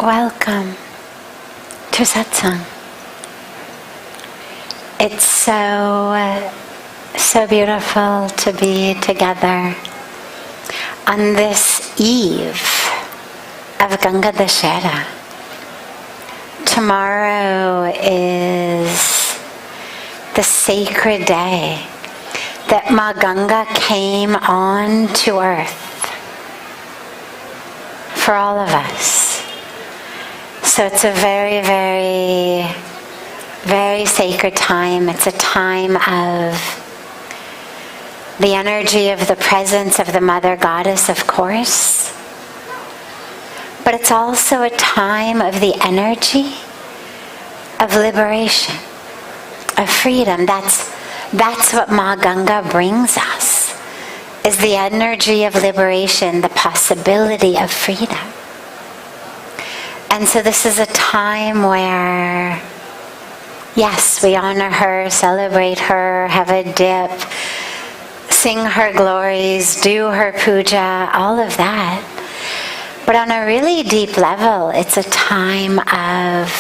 Welcome to Satsang. It's so beautiful to be together on this eve of Ganga Dashera. Tomorrow is the sacred day that Ma Ganga came on to earth for all of us. So it's a very, very, very sacred time. It's a time of the energy of the presence of the Mother Goddess, of course. But it's also a time of the energy of liberation, of freedom. That's what Ma Ganga brings us, is the energy of liberation, the possibility of freedom. And so this is a time where, yes, we honor her, celebrate her, have a dip, sing her glories, do her puja, all of that. But on a really deep level, it's a time of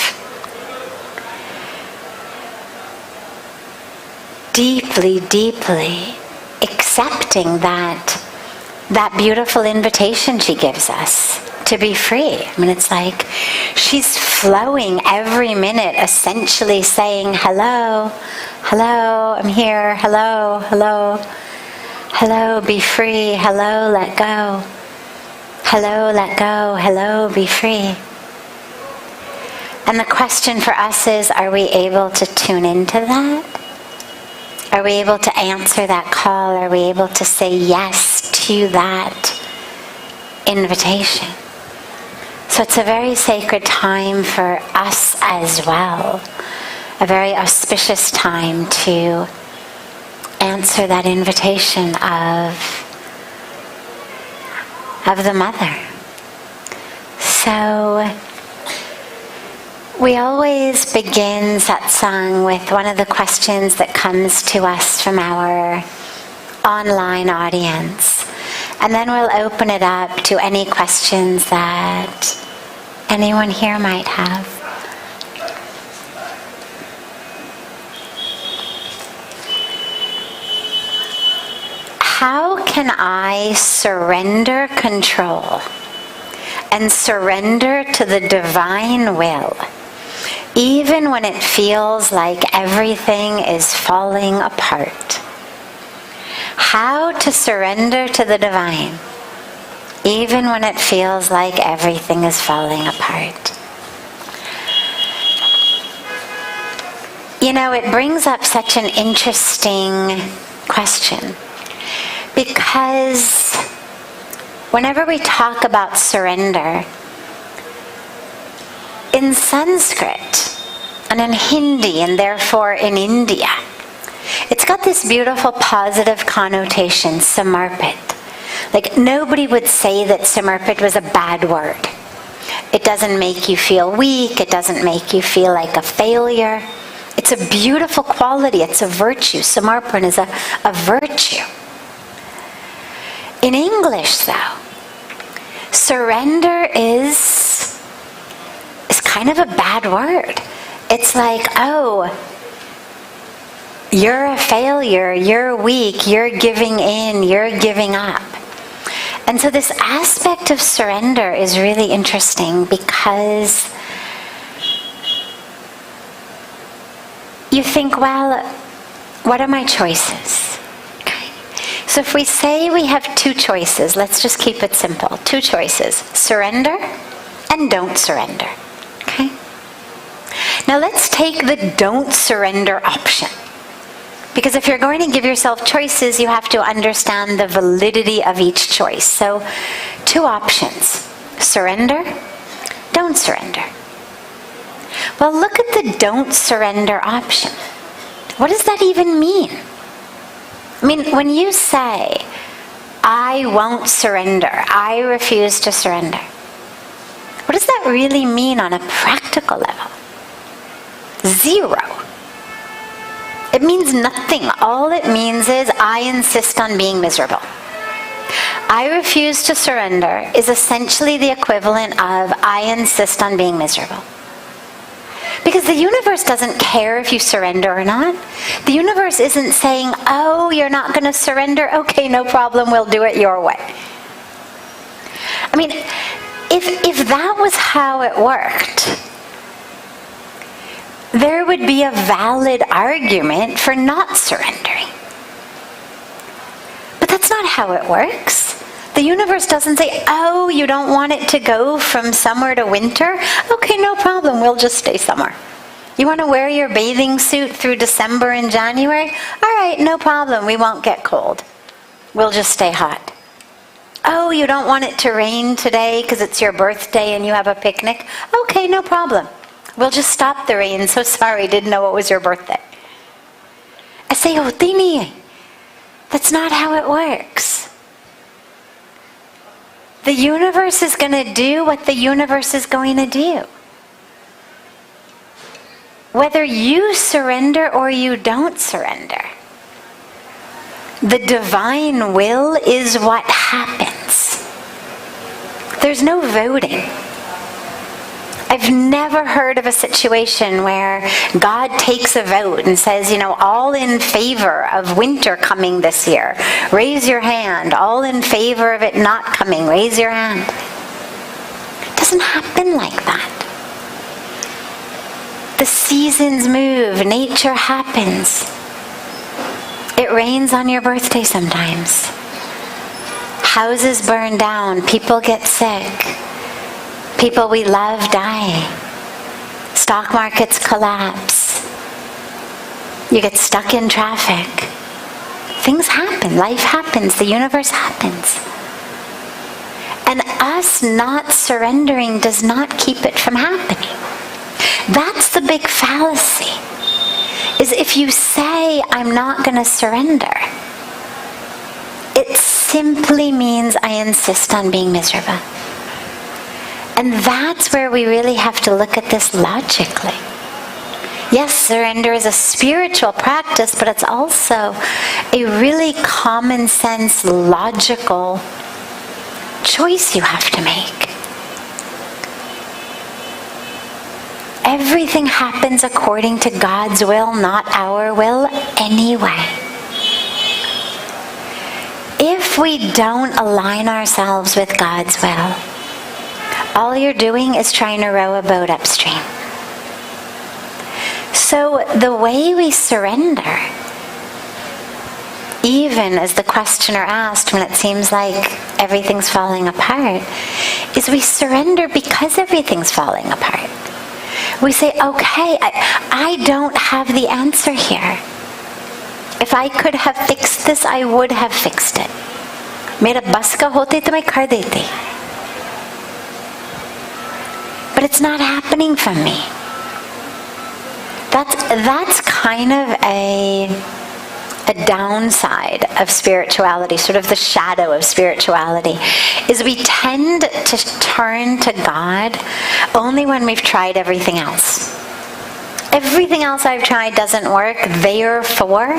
deeply, deeply accepting that beautiful invitation she gives us to be free. I mean, it's like she's flowing every minute, essentially saying, hello, hello, I'm here, hello, hello, hello, be free, hello, let go, hello, let go, hello, be free. And the question for us is, are we able to tune into that? Are we able to answer that call? Are we able to say yes to that invitation? So it's a very sacred time for us as well. A very auspicious time to answer that invitation of the Mother. So we always begin satsang with one of the questions that comes to us from our online audience. And then we'll open it up to any questions that anyone here might have. How can I surrender control and surrender to the divine will, even when it feels like everything is falling apart? How to surrender to the divine, even when it feels like everything is falling apart. You know, it brings up such an interesting question, because whenever we talk about surrender, in Sanskrit and in Hindi and therefore in India, it's got this beautiful positive connotation, samarpit. Like, nobody would say that samarpit was a bad word. It doesn't make you feel weak. It doesn't make you feel like a failure. It's a beautiful quality. It's a virtue. Samarpan is a virtue. In English, though, surrender is kind of a bad word. It's like, oh, you're a failure, you're weak, you're giving in, you're giving up. And so this aspect of surrender is really interesting, because you think, well, what are my choices? Okay. So if we say we have two choices, let's just keep it simple. Two choices: surrender and don't surrender. Okay. Now let's take the don't surrender option. Because if you're going to give yourself choices, you have to understand the validity of each choice. So, two options: surrender, don't surrender. Well, look at the don't surrender option. What does that even mean? I mean, when you say, I won't surrender, I refuse to surrender, what does that really mean on a practical level? Zero. It means nothing. All it means is, I insist on being miserable. I refuse to surrender is essentially the equivalent of I insist on being miserable. Because the universe doesn't care if you surrender or not. The universe isn't saying, oh, you're not going to surrender? Okay, no problem, we'll do it your way. I mean, if that was how it worked, there would be a valid argument for not surrendering. But that's not how it works. The universe doesn't say, oh, you don't want it to go from summer to winter? Okay, no problem, we'll just stay summer. You want to wear your bathing suit through December and January? All right, no problem, we won't get cold. We'll just stay hot. Oh, you don't want it to rain today because it's your birthday and you have a picnic? Okay, no problem. We'll just stop the rain. So sorry, didn't know it was your birthday. I say, oh, Tini, that's not how it works. The universe is going to do what the universe is going to do. Whether you surrender or you don't surrender, the divine will is what happens. There's no voting. I've never heard of a situation where God takes a vote and says, all in favor of winter coming this year, raise your hand. All in favor of it not coming, raise your hand. It doesn't happen like that. The seasons move, nature happens. It rains on your birthday sometimes. Houses burn down, people get sick. People we love die. Stock markets collapse. You get stuck in traffic. Things happen. Life happens. The universe happens. And us not surrendering does not keep it from happening. That's the big fallacy. Is if you say, I'm not going to surrender, it simply means I insist on being miserable. And that's where we really have to look at this logically. Yes, surrender is a spiritual practice, but it's also a really common sense, logical choice you have to make. Everything happens according to God's will, not our will, anyway. If we don't align ourselves with God's will, all you're doing is trying to row a boat upstream. So the way we surrender, even as the questioner asked when it seems like everything's falling apart, is we surrender because everything's falling apart. We say, okay, I don't have the answer here. If I could have fixed this, I would have fixed it. Mera bas ka hote to main kar deti. But it's not happening for me. That's kind of a downside of spirituality, sort of the shadow of spirituality, is we tend to turn to God only when we've tried everything else. Everything else I've tried doesn't work, therefore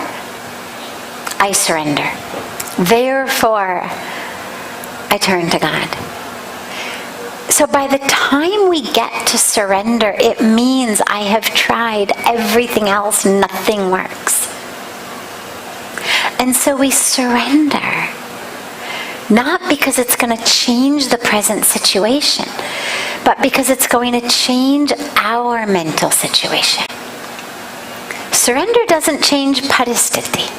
I surrender. Therefore I turn to God. So by the time we get to surrender, it means I have tried everything else, nothing works. And so we surrender, not because it's going to change the present situation, but because it's going to change our mental situation. Surrender doesn't change paristiti,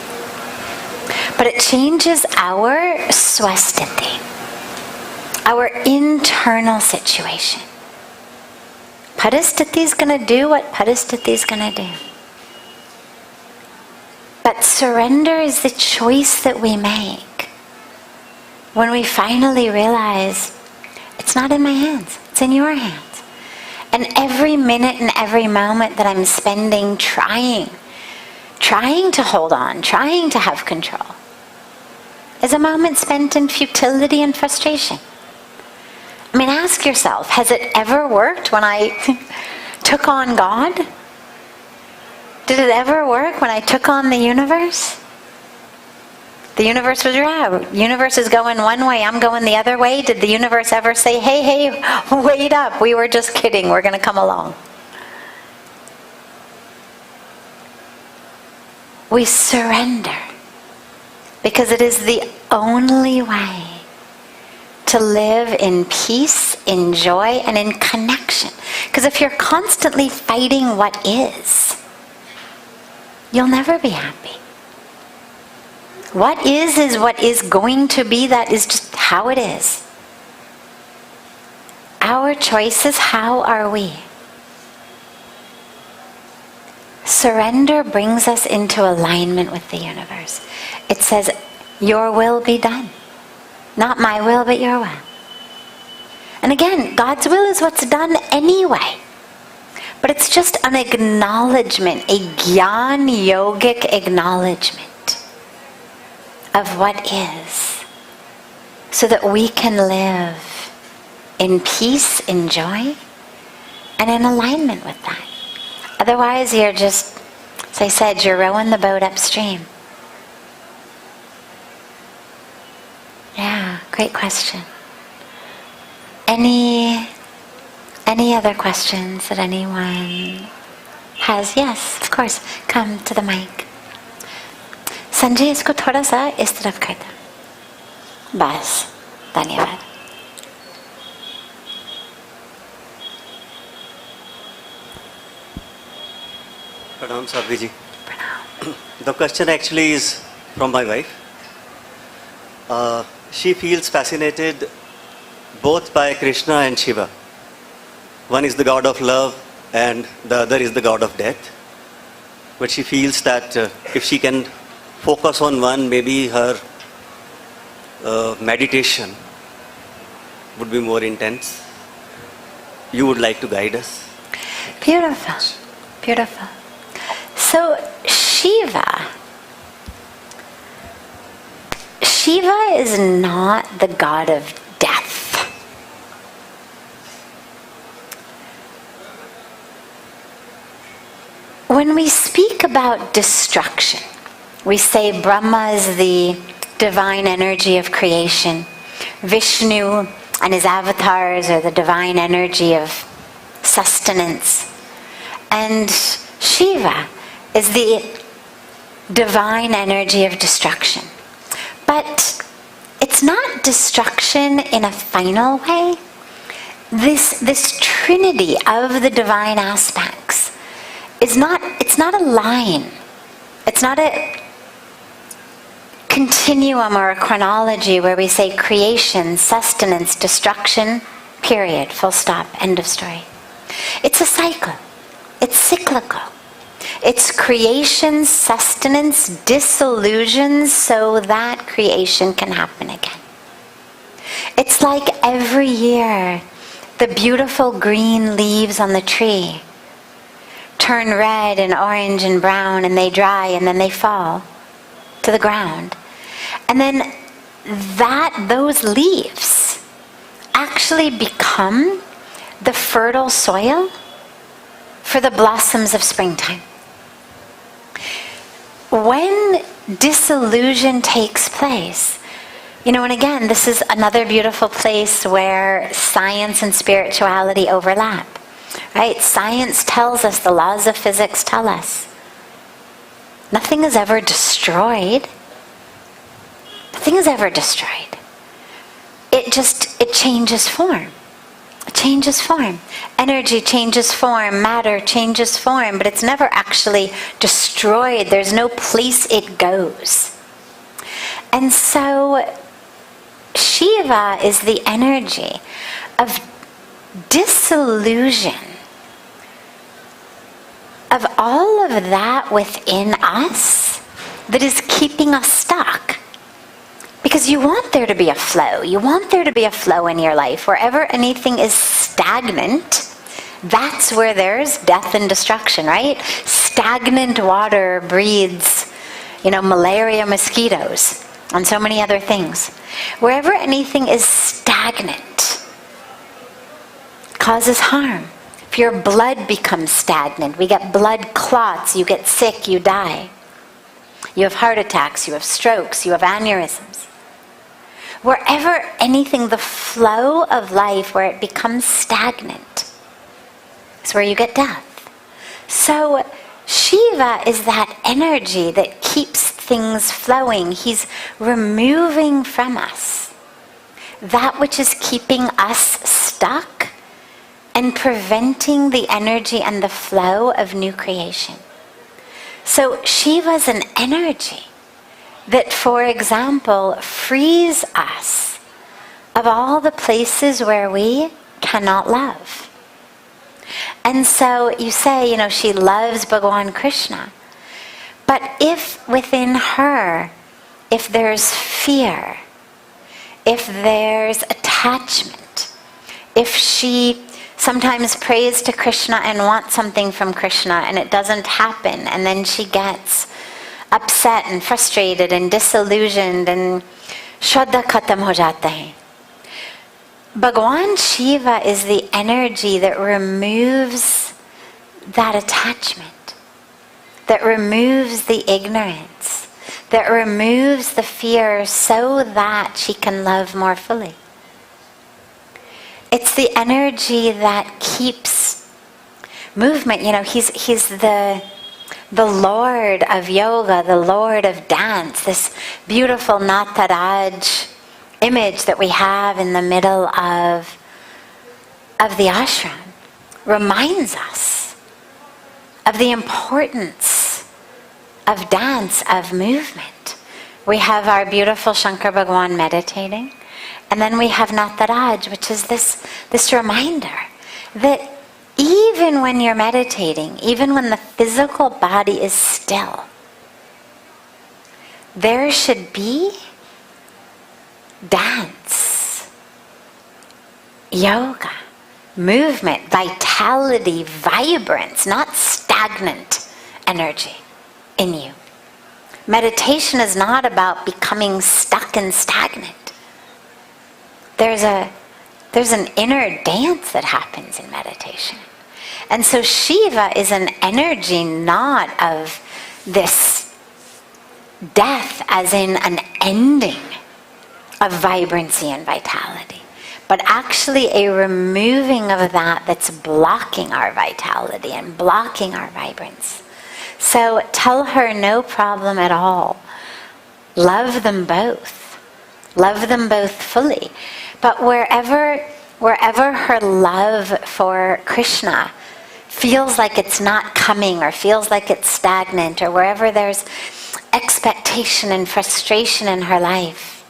but it changes our swastiti, our internal situation. Paristiti is going to do what paristiti is going to do. But surrender is the choice that we make when we finally realize it's not in my hands, it's in your hands. And every minute and every moment that I'm spending trying to hold on, trying to have control, is a moment spent in futility and frustration. I mean, ask yourself, has it ever worked when I took on God? Did it ever work when I took on the universe? The universe was, universe is going one way, I'm going the other way. Did the universe ever say, hey, wait up, we were just kidding, we're going to come along? We surrender because it is the only way to live in peace, in joy, and in connection. Because if you're constantly fighting what is, you'll never be happy. What is what is going to be. That is just how it is. Our choice is how are we. Surrender brings us into alignment with the universe. It says, your will be done. Not my will, but your will. And again, God's will is what's done anyway. But it's just an acknowledgement, a Gyan Yogic acknowledgement of what is, so that we can live in peace, in joy, and in alignment with that. Otherwise, you're just, as I said, you're rowing the boat upstream. Yeah, great question. Any other questions that anyone has? Yes, of course. Come to the mic. Sanjay इसको थोड़ा सा इस तरफ कर दो. बस, धन्यवाद. Pranam Sadhviji. The question actually is from my wife. She feels fascinated both by Krishna and Shiva. One is the god of love and the other is the god of death. But she feels that if she can focus on one, maybe her meditation would be more intense. You would like to guide us? Beautiful, beautiful. So Shiva is not the god of death. When we speak about destruction, we say Brahma is the divine energy of creation. Vishnu and his avatars are the divine energy of sustenance. And Shiva is the divine energy of destruction. But it's not destruction in a final way. This trinity of the divine aspects it's not a line. It's not a continuum or a chronology where we say creation, sustenance, destruction, period, full stop, end of story. It's a cycle. It's cyclical. It's creation, sustenance, dissolution so that creation can happen again. It's like every year the beautiful green leaves on the tree turn red and orange and brown and they dry and then they fall to the ground. And then those leaves actually become the fertile soil for the blossoms of springtime. When disillusion takes place, and again, this is another beautiful place where science and spirituality overlap, right? Science tells us, the laws of physics tell us, nothing is ever destroyed. Nothing is ever destroyed. It changes form. It changes form. Energy changes form. Matter changes form. But it's never actually destroyed. There's no place it goes. And so Shiva is the energy of disillusion of all of that within us that is keeping us stuck. Because you want there to be a flow. You want there to be a flow in your life. Wherever anything is stagnant, that's where there's death and destruction, right? Stagnant water breeds, malaria, mosquitoes, and so many other things. Wherever anything is stagnant, causes harm. If your blood becomes stagnant, we get blood clots, you get sick, you die. You have heart attacks, you have strokes, you have aneurysms. Wherever anything, the flow of life, where it becomes stagnant, is where you get death. So Shiva is that energy that keeps things flowing. He's removing from us that which is keeping us stuck and preventing the energy and the flow of new creation. So Shiva's an energy that, for example, frees us of all the places where we cannot love. And so you say, she loves Bhagawan Krishna. But if within her, if there's fear, if there's attachment, if she sometimes prays to Krishna and wants something from Krishna and it doesn't happen, and then she gets upset and frustrated and disillusioned and Shraddha khatam ho jata hai. Bhagawan Shiva is the energy that removes that attachment, that removes the ignorance, that removes the fear so that she can love more fully. It's the energy that keeps movement. He's the Lord of yoga, the Lord of dance, this beautiful Nataraj image that we have in the middle of the ashram reminds us of the importance of dance, of movement. We have our beautiful Shankar Bhagawan meditating, and then we have Nataraj, which is this reminder that even when you're meditating, even when the physical body is still, there should be dance, yoga, movement, vitality, vibrance, not stagnant energy in you. Meditation is not about becoming stuck and stagnant. There's an inner dance that happens in meditation. And so Shiva is an energy not of this death as in an ending of vibrancy and vitality, but actually a removing of that that's blocking our vitality and blocking our vibrance. So tell her, no problem at all. Love them both. Love them both fully. But wherever her love for Krishna feels like it's not coming, or feels like it's stagnant, or wherever there's expectation and frustration in her life,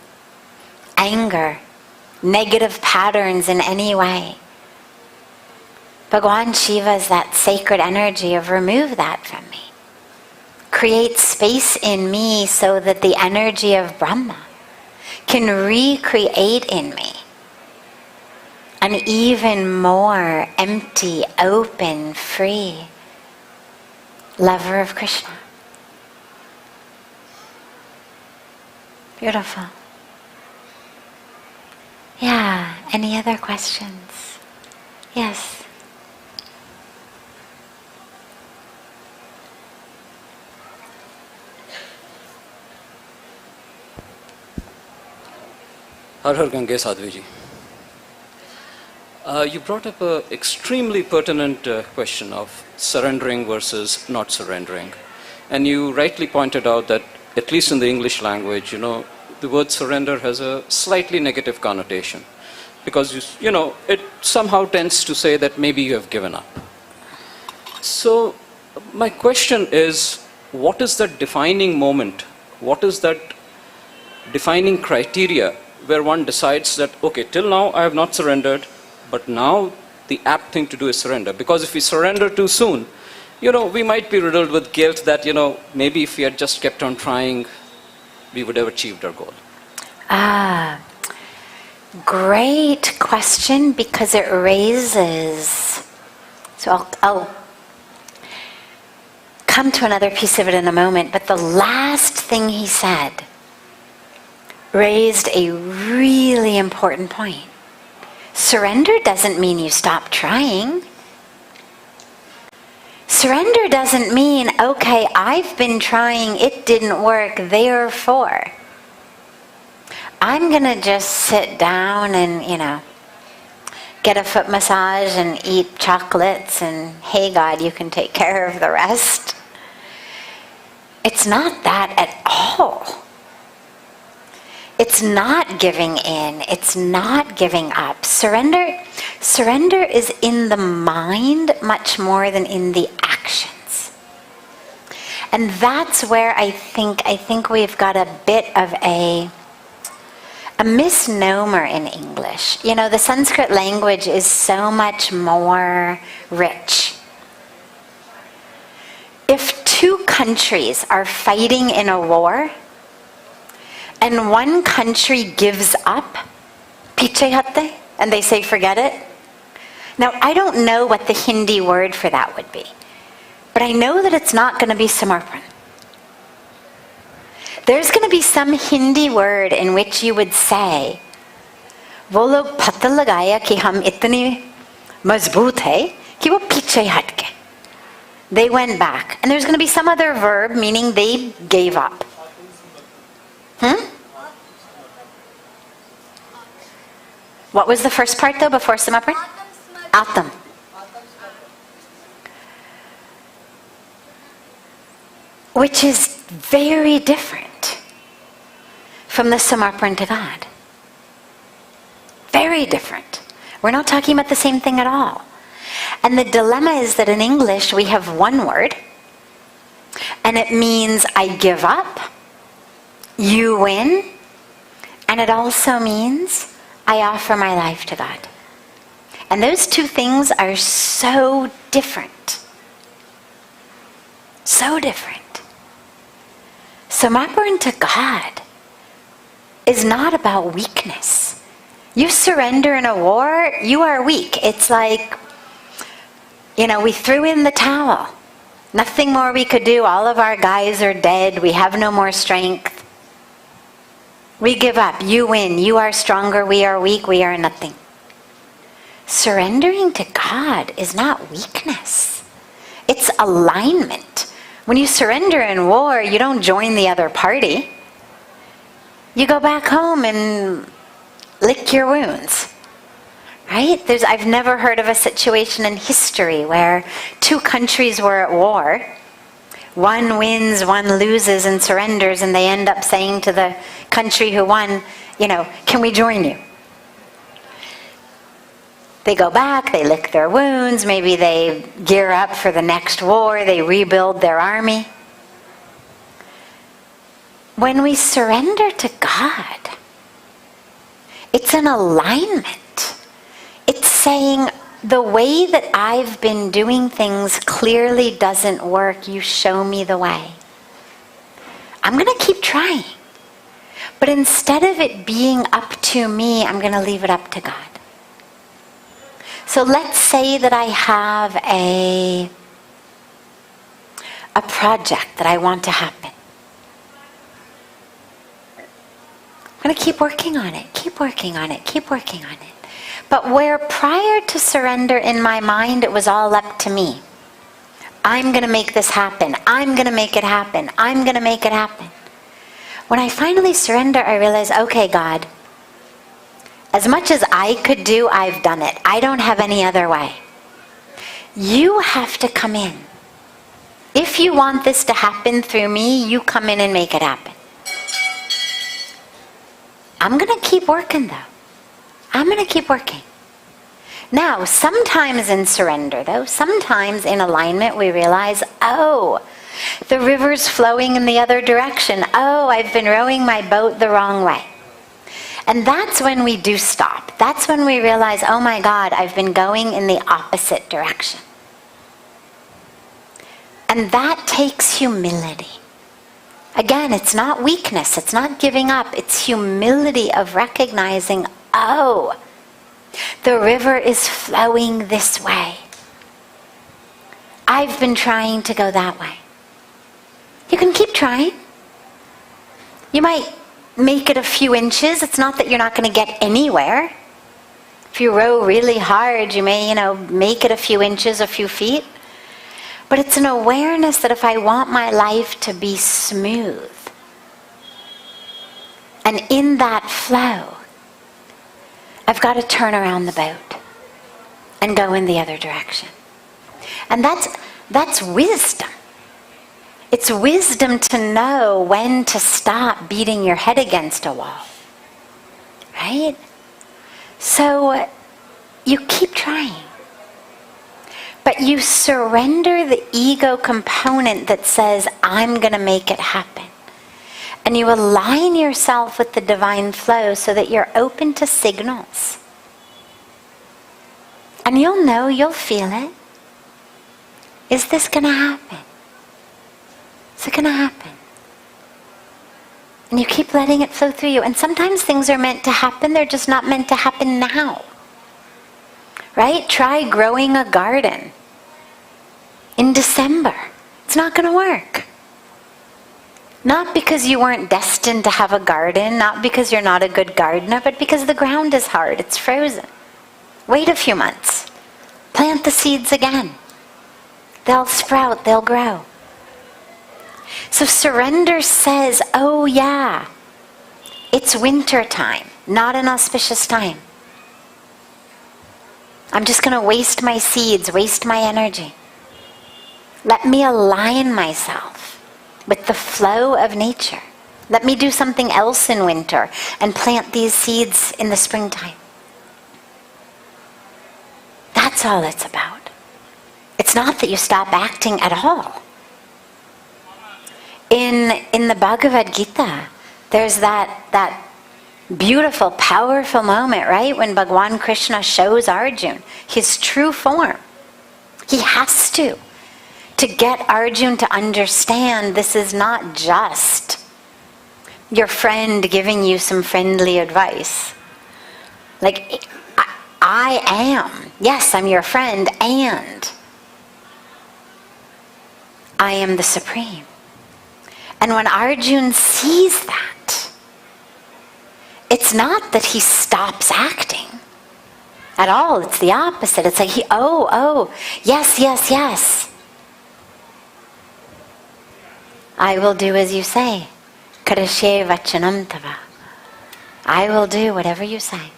anger, negative patterns in any way, Bhagawan Shiva is that sacred energy of remove that from me. Create space in me so that the energy of Brahma can recreate in me an even more empty, open, free lover of Krishna. Beautiful. Yeah, any other questions? Yes. Har Har Ganga Sadhviji. You brought up an extremely pertinent question of surrendering versus not surrendering. And you rightly pointed out that, at least in the English language, the word surrender has a slightly negative connotation. Because, it somehow tends to say that maybe you have given up. So, my question is, what is that defining moment? What is that defining criteria where one decides that, okay, till now I have not surrendered, but now the apt thing to do is surrender? Because if we surrender too soon, we might be riddled with guilt that, maybe if we had just kept on trying, we would have achieved our goal. Great question, because it raises, so I'll come to another piece of it in a moment, but the last thing he said raised a really important point. Surrender doesn't mean you stop trying. Surrender doesn't mean, okay, I've been trying, it didn't work, therefore I'm going to just sit down and, get a foot massage and eat chocolates and, hey God, you can take care of the rest. It's not that at all. It's not giving in. It's not giving up. Surrender is in the mind much more than in the actions. And that's where I think we've got a bit of a misnomer in English. The Sanskrit language is so much more rich. If two countries are fighting in a war, and one country gives up, piche hatte, and they say forget it. Now, I don't know what the Hindi word for that would be, but I know that it's not going to be samarpan. There's going to be some Hindi word in which you would say, वो लोग पता लगाया कि हम इतने मजबूत हैं कि वो पीछे हट गए. They went back. And there's going to be some other verb meaning they gave up. What was the first part though before Samapran? Atam. Which is very different from the Samarpan to God. Very different. We're not talking about the same thing at all. And the dilemma is that in English we have one word, and it means I give up, you win, and it also means I offer my life to God. And those two things are so different. So different. Samarpan to God is not about weakness. You surrender in a war, you are weak. It's like, we threw in the towel. Nothing more we could do. All of our guys are dead. We have no more strength. We give up. You win. You are stronger. We are weak. We are nothing. Surrendering to God is not weakness. It's alignment. When you surrender in war, you don't join the other party. You go back home and lick your wounds. Right? I've never heard of a situation in history where two countries were at war. One wins, one loses and surrenders, and they end up saying to the country who won, can we join you? They go back, they lick their wounds, maybe they gear up for the next war, they rebuild their army. When we surrender to God, it's an alignment. It's saying, the way that I've been doing things clearly doesn't work. You show me the way. I'm going to keep trying. But instead of it being up to me, I'm going to leave it up to God. So let's say that I have a project that I want to happen. I'm going to keep working on it, keep working on it, keep working on it. But where prior to surrender in my mind, it was all up to me. I'm going to make this happen. I'm going to make it happen. I'm going to make it happen. When I finally surrender, I realize, okay, God, as much as I could do, I've done it. I don't have any other way. You have to come in. If you want this to happen through me, you come in and make it happen. I'm going to keep working though. I'm going to keep working. Now, sometimes in surrender though, sometimes in alignment we realize, oh, the river's flowing in the other direction. Oh, I've been rowing my boat the wrong way. And that's when we do stop. That's when we realize, oh my God, I've been going in the opposite direction. And that takes humility. Again, it's not weakness, it's not giving up, it's humility of recognizing, oh, the river is flowing this way. I've been trying to go that way. You can keep trying. You might make it a few inches. It's not that you're not going to get anywhere. If you row really hard, you may, make it a few inches, a few feet. But it's an awareness that if I want my life to be smooth, and in that flow, I've got to turn around the boat and go in the other direction. And that's wisdom. It's wisdom to know when to stop beating your head against a wall. Right? So you keep trying. But you surrender the ego component that says, I'm going to make it happen. And you align yourself with the divine flow so that you're open to signals. And you'll know, you'll feel it. Is this going to happen? Is it going to happen? And you keep letting it flow through you. And sometimes things are meant to happen, they're just not meant to happen now. Right? Try growing a garden in December. It's not going to work. Not because you weren't destined to have a garden, not because you're not a good gardener, but because the ground is hard, it's frozen. Wait a few months. Plant the seeds again. They'll sprout, they'll grow. So surrender says, oh yeah, it's winter time, not an auspicious time. I'm just going to waste my seeds, waste my energy. Let me align myself with the flow of nature. Let me do something else in winter and plant these seeds in the springtime. That's all it's about. It's not that you stop acting at all. In the Bhagavad Gita, there's that beautiful, powerful moment, right? When Bhagwan Krishna shows Arjuna his true form. He has to get Arjuna to understand this is not just your friend giving you some friendly advice. Like, I am. Yes, I'm your friend, and I am the Supreme. And when Arjuna sees that, it's not that he stops acting at all. It's the opposite. It's like yes. I will do as you say. Karashe vachanam tava. I will do whatever you say.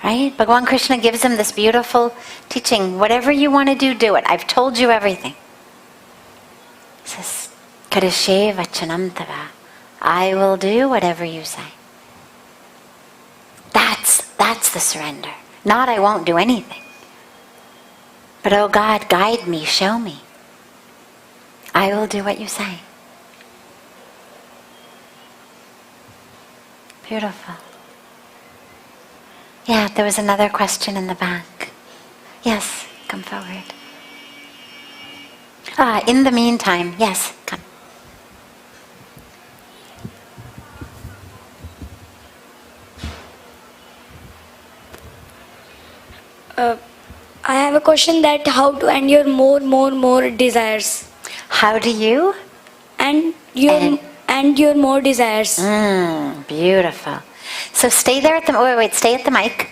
Right? Bhagavan Krishna gives him this beautiful teaching. Whatever you want to do, do it. I've told you everything. He says, Karashe vachanam tava. I will do whatever you say. That's the surrender. Not I won't do anything. But oh God, guide me, show me. I will do what you say. Beautiful. Yeah, there was another question in the back. Yes, come forward. In the meantime, yes, come. I have a question that how to end your more desires. How do you? And your more desires. Beautiful. So stay there at the, wait, stay at the mic.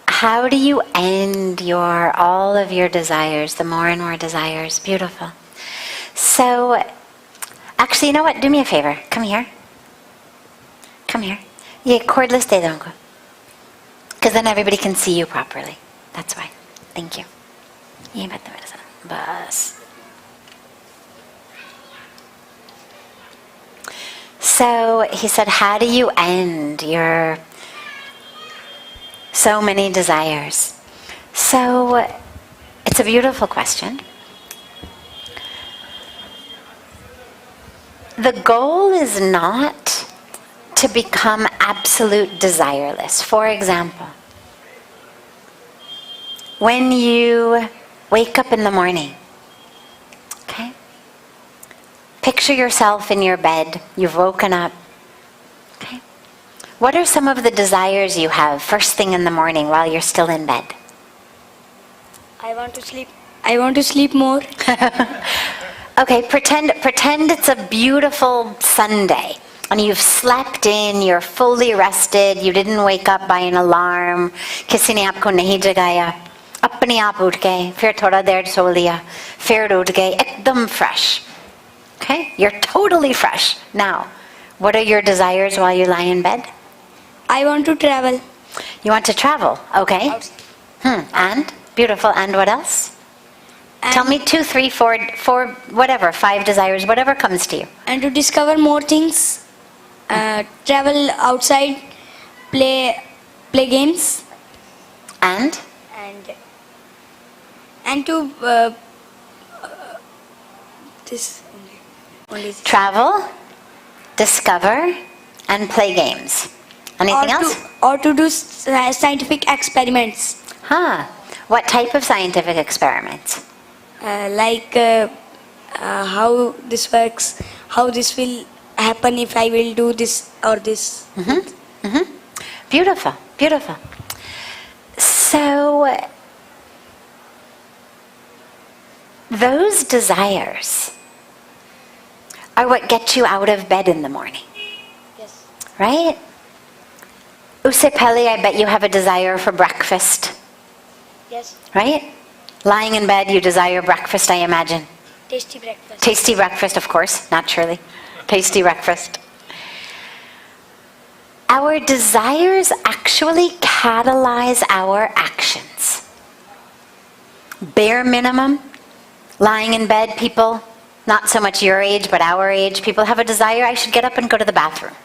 How do you end all of your desires, the more and more desires? Beautiful. So, actually, you know what? Do me a favor. Come here. Come here. Yeah, cordless de dongo. Because then everybody can see you properly. That's why. Thank you. Bus. So he said, how do you end your so many desires? So it's a beautiful question. The goal is not to become absolute desireless. For example, when you wake up in the morning, okay? Picture yourself in your bed. You've woken up. Okay? What are some of the desires you have first thing in the morning while you're still in bed? I want to sleep. I want to sleep more. Okay, pretend it's a beautiful Sunday. and you've slept in, you're fully rested, you didn't wake up by an alarm, किसी ने आपको नहीं जगाया, अपने आप उठ गए, फिर थोड़ा देर सो लिया, फिर उठ गए, एकदम fresh. Okay? You're totally fresh. Now, what are your desires while you lie in bed? I want to travel. You want to travel, okay? And? Beautiful. And what else? And Tell me 2, 3, 4, whatever, 5 desires, whatever comes to you. And to discover more things, travel outside, play games, And? and to this only. Travel, discover, and play games. Anything else? Or to do scientific experiments. What type of scientific experiments? Like how this works, how this will happen if I will do this or this. Beautiful, beautiful. So, those desires are what get you out of bed in the morning. Yes. Right? Usse pehle, I bet you have a desire for breakfast. Yes. Right? Lying in bed, you desire breakfast, I imagine. Tasty breakfast. Tasty breakfast, of course, naturally. Tasty breakfast. Our desires actually catalyze our actions. Bare minimum, lying in bed, people, not so much your age, but our age, people have a desire, I should get up and go to the bathroom.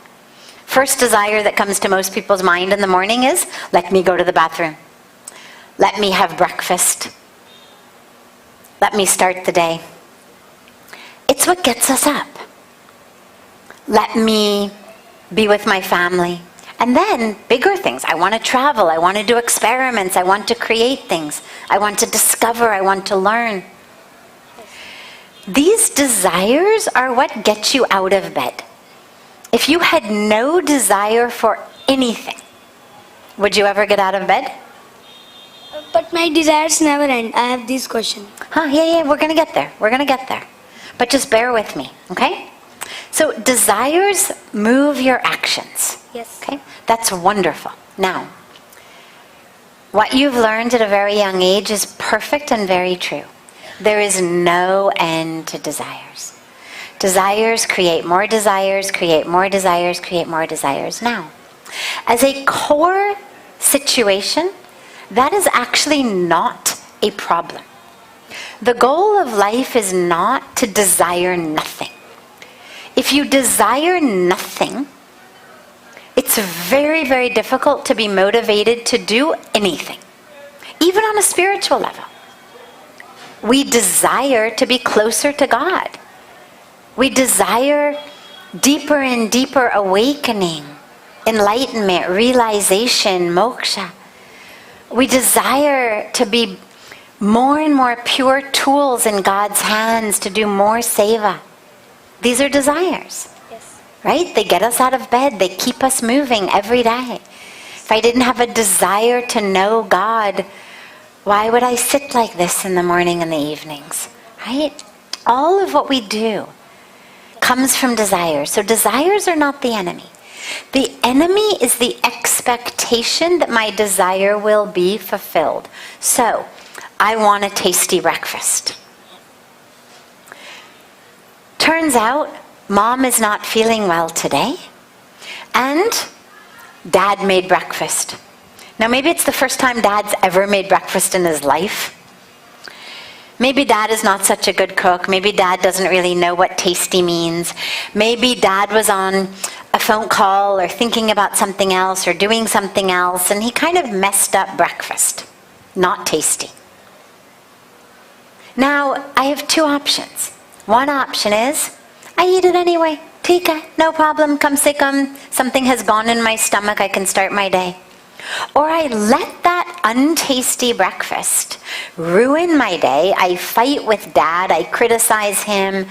First desire that comes to most people's mind in the morning is, let me go to the bathroom. Let me have breakfast. Let me start the day. It's what gets us up. Let me be with my family. And then bigger things. I want to travel. I want to do experiments. I want to create things. I want to discover. I want to learn. These desires are what get you out of bed. If you had no desire for anything, would you ever get out of bed? But my desires never end. I have this question. Yeah, we're going to get there. We're going to get there. But just bear with me, okay? So desires move your actions. Yes. Okay? That's wonderful. Now, what you've learned at a very young age is perfect and very true. There is no end to desires. Desires create more desires, create more desires, create more desires. Now, as a core situation, that is actually not a problem. The goal of life is not to desire nothing. If you desire nothing, it's very, very difficult to be motivated to do anything, even on a spiritual level. We desire to be closer to God. We desire deeper and deeper awakening, enlightenment, realization, moksha. We desire to be more and more pure tools in God's hands to do more seva. These are desires, Yes. right? They get us out of bed. They keep us moving every day. If I didn't have a desire to know God, why would I sit like this in the morning and the evenings, right? All of what we do comes from desires. So desires are not the enemy. The enemy is the expectation that my desire will be fulfilled. So, I want a tasty breakfast. Turns out, mom is not feeling well today, and dad made breakfast. Now maybe it's the first time dad's ever made breakfast in his life. Maybe dad is not such a good cook. Maybe dad doesn't really know what tasty means. Maybe dad was on a phone call or thinking about something else or doing something else, and he kind of messed up breakfast. Not tasty. Now, I have 2 options. One option is, I eat it anyway. Tika, no problem, come se come. Something has gone in my stomach, I can start my day. Or I let that untasty breakfast ruin my day. I fight with dad, I criticize him,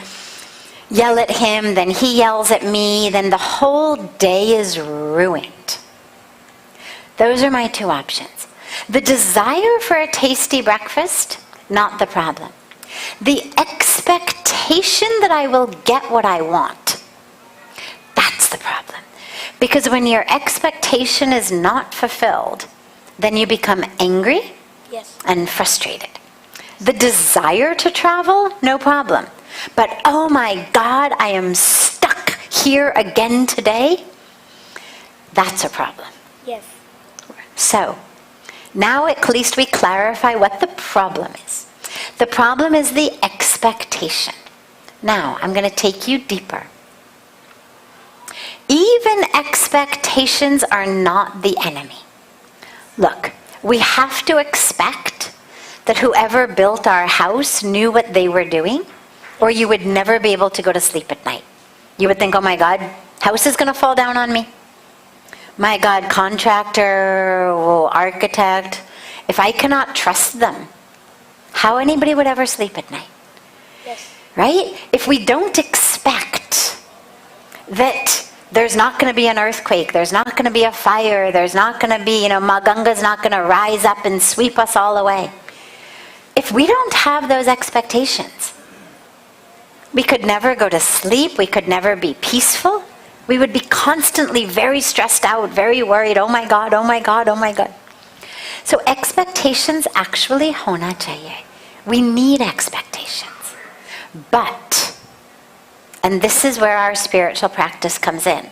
yell at him, then he yells at me, then the whole day is ruined. Those are my 2 options. The desire for a tasty breakfast, not the problem. The expectation that I will get what I want, that's That's the problem. Because when your expectation is not fulfilled, then you become angry Yes. and frustrated. The desire to travel, no problem. But oh my God, I am stuck here again today. That's a problem. Yes. So, now at least we clarify what the problem is. The problem is the expectation. Now, I'm going to take you deeper. Even expectations are not the enemy. Look, we have to expect that whoever built our house knew what they were doing, or you would never be able to go to sleep at night. You would think, oh my God, house is going to fall down on me. My God, contractor, architect, if I cannot trust them, how anybody would ever sleep at night? Yes. Right? If we don't expect that there's not going to be an earthquake, there's not going to be a fire, there's not going to be, Ma Ganga's not going to rise up and sweep us all away. If we don't have those expectations, we could never go to sleep, we could never be peaceful. We would be constantly very stressed out, very worried, oh my God, oh my God, oh my God. So expectations actually hona chahiye. We need expectations. But, and this is where our spiritual practice comes in,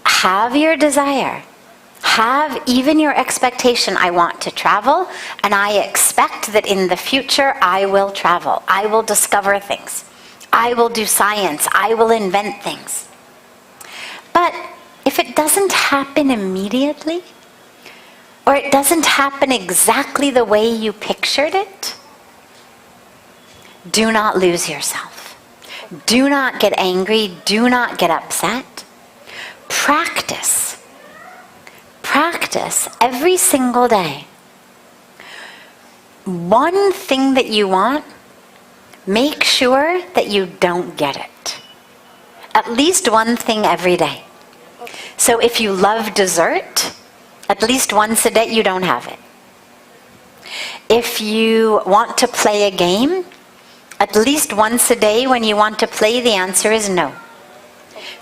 have your desire. Have even your expectation, I want to travel, and I expect that in the future I will travel. I will discover things. I will do science. I will invent things. But if it doesn't happen immediately, or it doesn't happen exactly the way you pictured it, do not lose yourself. Do not get angry. Do not get upset. Practice. Practice every single day. One thing that you want, make sure that you don't get it. At least one thing every day. So if you love dessert, at least once a day you don't have it. If you want to play a game, at least once a day when you want to play, the answer is no.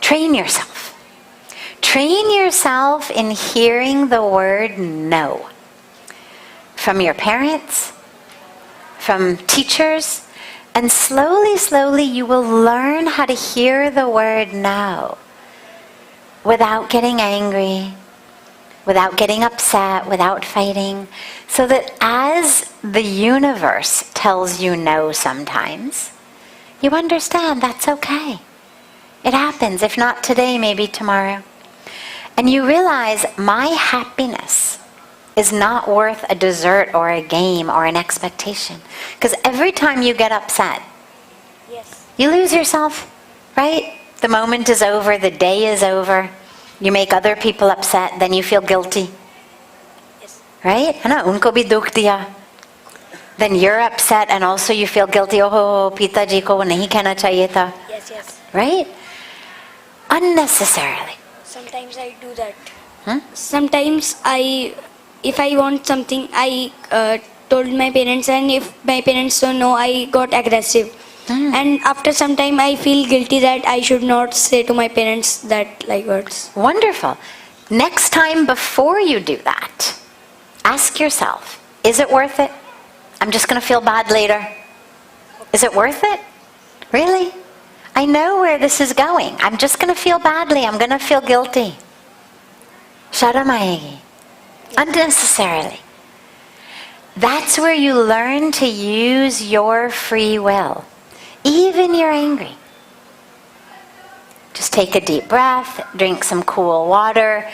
Train yourself. Train yourself in hearing the word no. From your parents, from teachers, and slowly, slowly you will learn how to hear the word no without getting angry, without getting upset, without fighting, so that as the universe tells you no sometimes, you understand that's okay. It happens. If not today, maybe tomorrow. And you realize my happiness is not worth a dessert or a game or an expectation. Because every time you get upset, Yes. you lose yourself, right? The moment is over, the day is over. You make other people upset, then you feel guilty. Yes. Right? है ना? उनको भी दुख दिया. Then you're upset and also you feel guilty. Oh, पिताजी को वो नहीं कहना चाहिए था. Yes, yes. Right? Unnecessarily. Sometimes I do that. Hmm? Sometimes if I want something, I told my parents, and if my parents don't know, I got aggressive. And after some time, I feel guilty that I should not say to my parents that like words. Wonderful. Next time before you do that, ask yourself, is it worth it? I'm just going to feel bad later. Is it worth it? Really? I know where this is going. I'm just going to feel badly. I'm going to feel guilty. Sharamayagi. Unnecessarily. That's where you learn to use your free will. Even you're angry. Just take a deep breath, drink some cool water,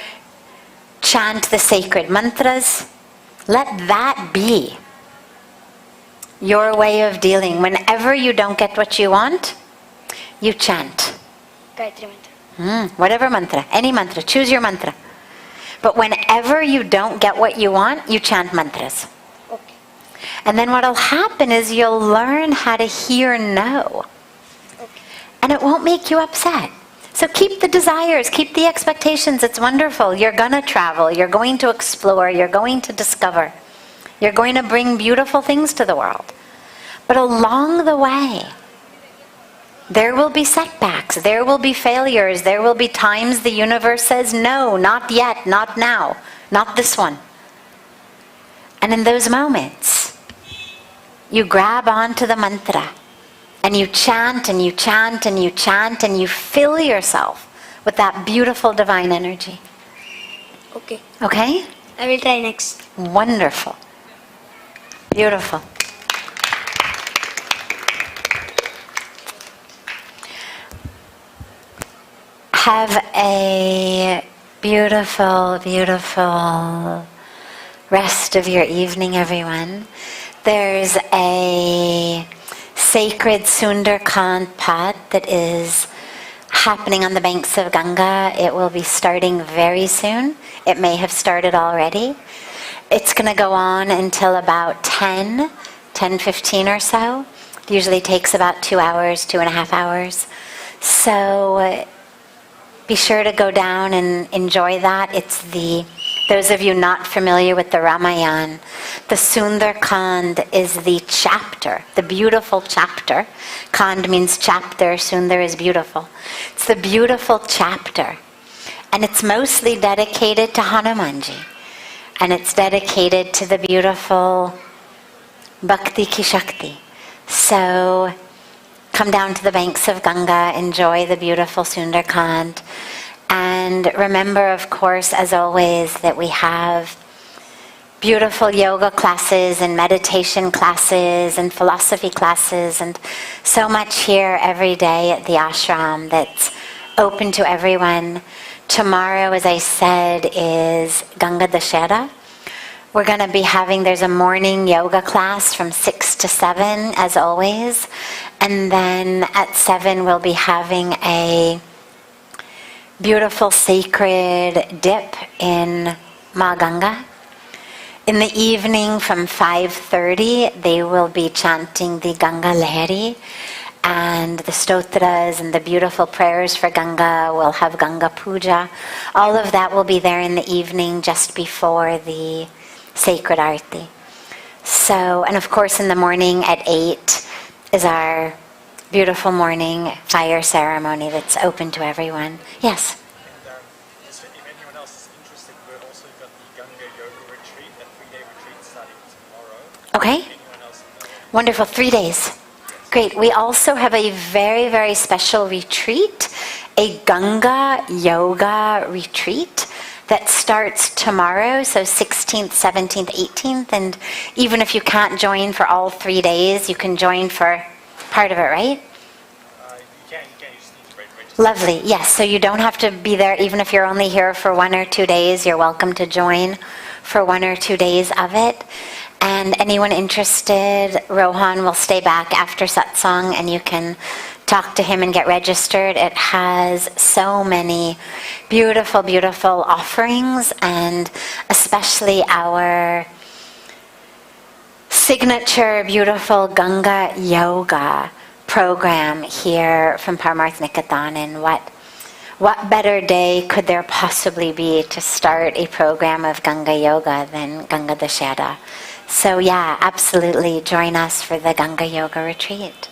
chant the sacred mantras. Let that be your way of dealing. Whenever you don't get what you want, you chant. Gayatri mantra. Whatever mantra, any mantra, choose your mantra. But whenever you don't get what you want, you chant mantras. Okay. And then what'll happen is you'll learn how to hear no. Okay. And it won't make you upset. So keep the desires, keep the expectations. It's wonderful. You're going to travel. You're going to explore. You're going to discover. You're going to bring beautiful things to the world. But along the way, There will be setbacks, there will be failures, there will be times the universe says, no, not yet, not now, not this one. And in those moments, you grab onto the mantra and you chant and you chant and you chant and you fill yourself with that beautiful divine energy. Okay. Okay? I will try next. Wonderful. Beautiful. Have a beautiful, beautiful rest of your evening, everyone. There's a sacred Sundarkand Path that is happening on the banks of Ganga. It will be starting very soon. It may have started already. It's going to go on until about 10:15 or so. It usually takes about 2 hours, 2.5 hours. So be sure to go down and enjoy that. It's those of you not familiar with the Ramayana, the Sundarkand is the chapter, the beautiful chapter. Kand means chapter, Sundar is beautiful. It's the beautiful chapter. And it's mostly dedicated to Hanumanji. And it's dedicated to the beautiful Bhakti Ki Shakti. So come down to the banks of Ganga, enjoy the beautiful Sundarkand. And remember, of course, as always, that we have beautiful yoga classes and meditation classes and philosophy classes and so much here every day at the ashram that's open to everyone. Tomorrow, as I said, is Ganga Dashera. We're going to be there's a morning yoga class from 6 to 7, as always. And then at 7, we'll be having a beautiful sacred dip in Ma Ganga. In the evening from 5:30, they will be chanting the Ganga Lahari and the stotras and the beautiful prayers for Ganga. We'll have Ganga Puja. All of that will be there in the evening just before the sacred arti. So, and of course in the morning at 8 is our beautiful morning fire ceremony that's open to everyone. Yes? And just if anyone else is interested, we've also got the Ganga Yoga Retreat, a 3-day retreat starting tomorrow. Okay. Anyone else know? Wonderful, 3 days. Great. We also have a very, very special retreat, a Ganga Yoga retreat that starts tomorrow, so 16th, 17th, 18th, and even if you can't join for all 3 days, you can join for part of it, right? You can, you just need to register. Lovely, yes, so you don't have to be there, even if you're only here for 1 or 2 days, you're welcome to join for 1 or 2 days of it. And anyone interested, Rohan will stay back after satsang and you can talk to him and get registered. It has so many beautiful, beautiful offerings, and especially our signature beautiful Ganga Yoga program here from Parmarth Niketan. And what better day could there possibly be to start a program of Ganga Yoga than Ganga Dashera? So yeah, absolutely join us for the Ganga Yoga retreat.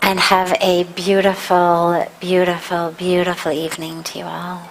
And have a beautiful, beautiful, beautiful evening to you all.